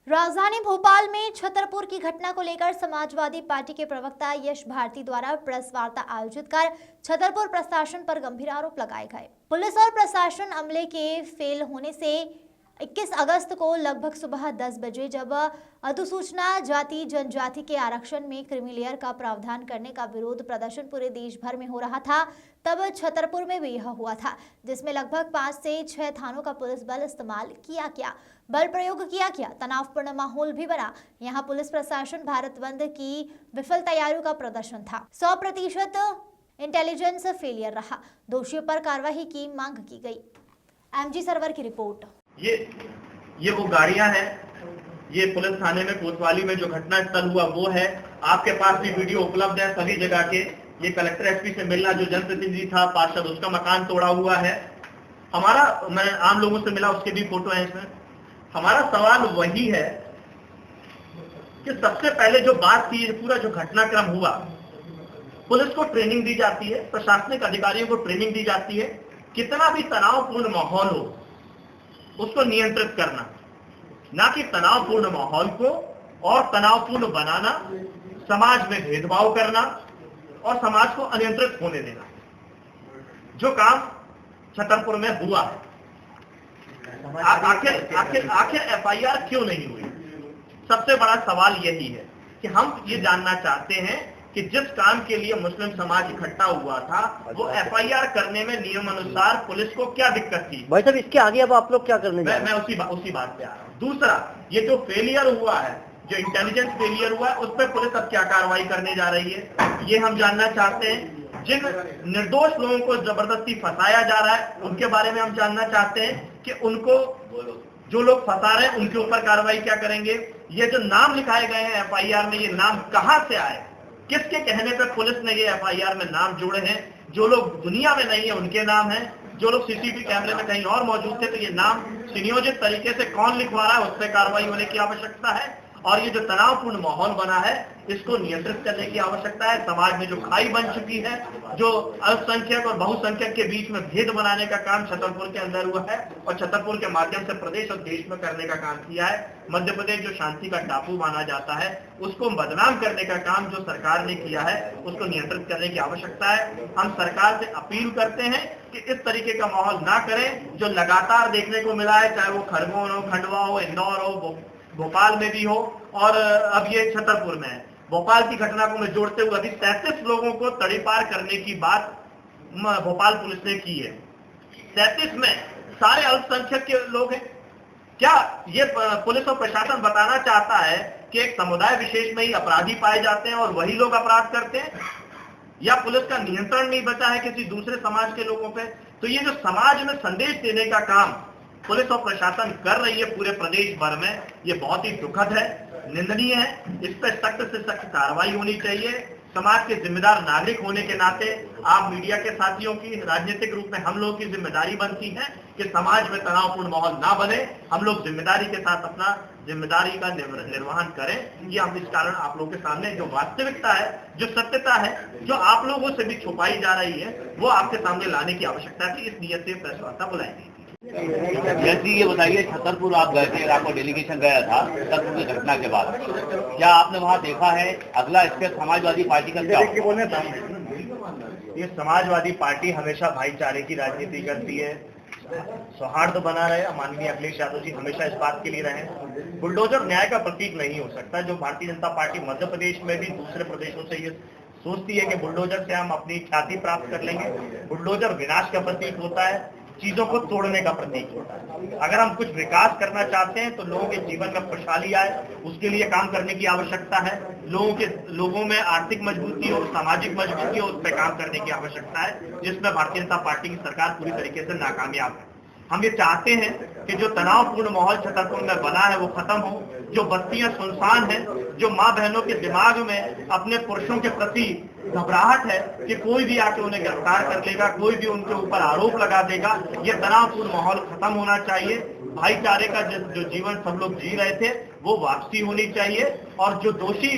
राजधानी भोपाल में छतरपुर की घटना को लेकर समाजवादी पार्टी के प्रवक्ता यश भारती द्वारा प्रेस वार्ता आयोजित कर छतरपुर प्रशासन पर गंभीर आरोप लगाए गए। पुलिस और प्रशासन अमले के फेल होने से 21 अगस्त को लगभग सुबह 10 बजे जब अधिसूचना जाति जनजाति के आरक्षण में क्रीमी लेयर का प्रावधान करने का विरोध प्रदर्शन पूरे देश भर में हो रहा था, तब छतरपुर में भी यह हुआ था, जिसमें लगभग 5 से 6 थानों का पुलिस बल इस्तेमाल किया गया, बल प्रयोग किया गया, तनावपूर्ण माहौल भी बना। यहाँ पुलिस प्रशासन भारत बंद की विफल तैयारियों का प्रदर्शन था। 100% इंटेलिजेंस फेलियर रहा। दोषियों पर कार्रवाई की मांग की गई। एमजी सरवर की रिपोर्ट। ये वो गाड़ियां हैं, ये पुलिस थाने में कोतवाली में जो घटना स्थल हुआ वो है। आपके पास भी वीडियो उपलब्ध है सभी जगह के। ये कलेक्टर एसपी से मिलना जो जनप्रतिनिधि था पार्षद, उसका मकान तोड़ा हुआ है। मैं आम लोगों से मिला, उसके भी फोटो हैं इसमें। हमारा सवाल वही है कि सबसे पहले जो बात थी, पूरा जो घटनाक्रम हुआ, पुलिस को ट्रेनिंग दी जाती है, प्रशासनिक अधिकारियों को ट्रेनिंग दी जाती है, कितना भी तनावपूर्ण माहौल हो उसको नियंत्रित करना, ना कि तनावपूर्ण माहौल को और तनावपूर्ण बनाना, समाज में भेदभाव करना और समाज को अनियंत्रित होने देना। जो काम छतरपुर में हुआ है, आखिर एफआईआर क्यों नहीं हुई? सबसे बड़ा सवाल यही है कि हम ये जानना चाहते हैं कि जिस काम के लिए मुस्लिम समाज इकट्ठा हुआ था वो एफआईआर करने में नियम अनुसार पुलिस को क्या दिक्कत थी? भाई साहब, इसके आगे अब आप लोग क्या करने जा रहे हैं? मैं उसी बात पे आ रहा हूँ। दूसरा, ये जो फेलियर हुआ है, जो इंटेलिजेंस फेलियर हुआ है, उस पर पुलिस अब क्या कार्रवाई करने जा रही है, ये हम जानना चाहते हैं। जिन निर्दोष लोगों को जबरदस्ती फंसाया जा रहा है उनके बारे में हम जानना चाहते हैं कि उनको, जो लोग फंसा रहे हैं उनके ऊपर कार्रवाई क्या करेंगे। ये जो नाम लिखाए गए हैं एफआईआर में, ये नाम कहां से आए, किसके कहने पर पुलिस ने ये एफआईआर में नाम जोड़े हैं? जो लोग दुनिया में नहीं है उनके नाम हैं, जो लोग सीसीटीवी कैमरे में कहीं और मौजूद थे, तो ये नाम सुनियोजित तरीके से कौन लिखवा रहा है, उस पर कार्रवाई होने की आवश्यकता है। और ये जो तनावपूर्ण माहौल बना है इसको नियंत्रित करने की आवश्यकता है। समाज में जो खाई बन चुकी है, जो अल्पसंख्यक और बहुसंख्यक के बीच में भेद बनाने का काम छतरपुर के अंदर हुआ है और छतरपुर के माध्यम से प्रदेश और देश में करने का काम किया है। मध्य प्रदेश जो शांति का टापू माना जाता है उसको बदनाम करने का काम जो सरकार ने किया है उसको नियंत्रित करने की आवश्यकता है। हम सरकार से अपील करते हैं कि इस तरीके का माहौल ना करें जो लगातार देखने को मिला है, चाहे वो खरगोन हो, खंडवा हो, इंदौर हो, भोपाल में भी हो और अब ये छतरपुर में है। भोपाल की घटना को मैं जोड़ते हुए अभी 33 लोगों को तड़ीपार करने की बात भोपाल पुलिस ने की है। 33 में सारे अल्पसंख्यक के लोग हैं। क्या ये पुलिस और प्रशासन बताना चाहता है कि एक समुदाय विशेष में ही अपराधी पाए जाते हैं और वही लोग अपराध करते हैं, या पुलिस का नियंत्रण नहीं बचा है किसी दूसरे समाज के लोगों पे? तो ये जो समाज में संदेश देने का काम पुलिस और प्रशासन कर रही है पूरे प्रदेश भर में, ये बहुत ही दुखद है, निंदनीय है। इस पर सख्त से सख्त कार्रवाई होनी चाहिए। समाज के जिम्मेदार नागरिक होने के नाते आप मीडिया के साथियों की, राजनीतिक रूप में हम लोगों की जिम्मेदारी बनती है कि समाज में तनावपूर्ण माहौल ना बने। हम लोग जिम्मेदारी के साथ अपना जिम्मेदारी का निर्वहन करें। ये हम इस कारण आप लोगों के सामने जो वास्तविकता है, जो सत्यता है, जो आप लोगों से भी छुपाई जा रही है, वो आपके सामने लाने की आवश्यकता थी। इस नियत से प्रेस वार्ता बुलाई गई। जैसे ये बताइए, छतरपुर आप गए थे, आपका डेलीगेशन गया था छतरपुर की घटना के बाद, क्या आपने वहाँ देखा है अगला स्टेप समाजवादी पार्टी का क्या होगा? ये समाजवादी पार्टी हमेशा भाईचारे की राजनीति करती है, सौहार्द बना रहे। माननीय अखिलेश यादव जी हमेशा इस बात के लिए रहे। बुलडोजर न्याय का प्रतीक नहीं हो सकता। जो भारतीय जनता पार्टी मध्य प्रदेश में भी दूसरे प्रदेशों से ये सोचती है कि बुलडोजर से हम अपनी ख्याति प्राप्त कर लेंगे, बुलडोजर विनाश का प्रतीक होता है, चीजों को तोड़ने का प्रतीक होता है। अगर हम कुछ विकास करना चाहते हैं तो लोगों के जीवन में खुशहाली आए, उसके लिए काम करने की आवश्यकता है। लोगों में आर्थिक मजबूती और सामाजिक मजबूती हो, उस पर काम करने की आवश्यकता है, जिसमें भारतीय जनता पार्टी की सरकार पूरी तरीके से नाकामयाब है। हम ये चाहते हैं कि जो तनावपूर्ण माहौल छतरपुर में बना है वो खत्म हो, जो बस्तियां सुनसान हैं, जो माँ बहनों के दिमाग में अपने पुरुषों के प्रति घबराहट है कि कोई भी आके उन्हें गिरफ्तार कर लेगा, कोई भी उनके ऊपर आरोप लगा देगा, ये तनावपूर्ण माहौल खत्म होना चाहिए। भाईचारे का जो जीवन सब लोग जी रहे थे वो वापसी होनी चाहिए और जो दोषी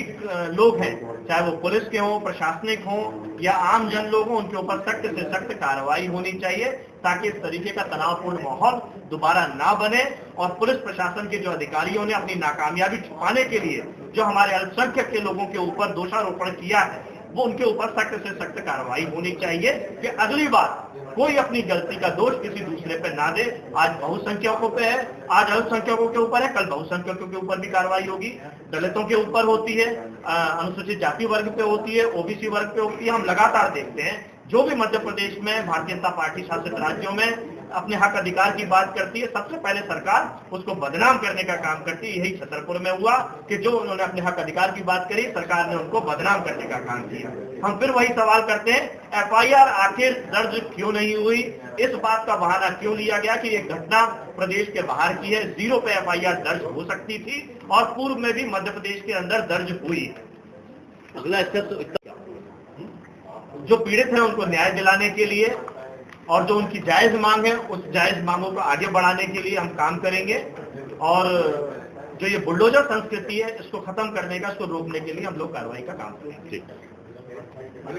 लोग हैं, चाहे वो पुलिस के हों, प्रशासनिक हों या आम जन लोग हों, उनके ऊपर सख्त से सख्त कार्रवाई होनी चाहिए। ताकि इस तरीके का तनावपूर्ण माहौल दोबारा ना बने और पुलिस प्रशासन के जो अधिकारियों ने अपनी नाकामयाबी छुपाने के लिए जो हमारे अल्पसंख्यक के लोगों के ऊपर दोषारोपण किया है वो उनके ऊपर सख्त से सख्त कार्रवाई होनी चाहिए कि अगली बार कोई अपनी गलती का दोष किसी दूसरे पे ना दे। आज बहुसंख्यकों पे है, आज अल्पसंख्यकों के ऊपर है, कल बहुसंख्यकों के ऊपर भी कार्रवाई होगी, दलितों के ऊपर होती है, अनुसूचित जाति वर्ग पे होती है, ओबीसी वर्ग पे होती है। हम लगातार देखते हैं जो भी मध्य प्रदेश में भारतीय जनता पार्टी शासित राज्यों में अपने हक अधिकार की बात करती है, सबसे पहले सरकार उसको बदनाम करने का काम करती है। यही छतरपुर में हुआ कि जो उन्होंने अपने हक अधिकार की बात करी, सरकार ने उनको बदनाम करने का काम किया। हम फिर वही सवाल करते हैं, एफआईआर आखिर दर्ज क्यों नहीं हुई? इस बात का बहाना क्यों लिया गया कि ये घटना प्रदेश के बाहर की है, 0 पे एफआईआर दर्ज हो सकती थी और पूर्व में भी मध्य प्रदेश के अंदर दर्ज हुई। अगला स्टेप तो जो पीड़ित हैं उनको न्याय दिलाने के लिए और जो उनकी जायज मांग है उस जायज मांगों को आगे बढ़ाने के लिए हम काम करेंगे और जो ये बुलडोजर संस्कृति है इसको खत्म करने का, इसको रोकने के लिए हम लोग कार्रवाई का काम करेंगे।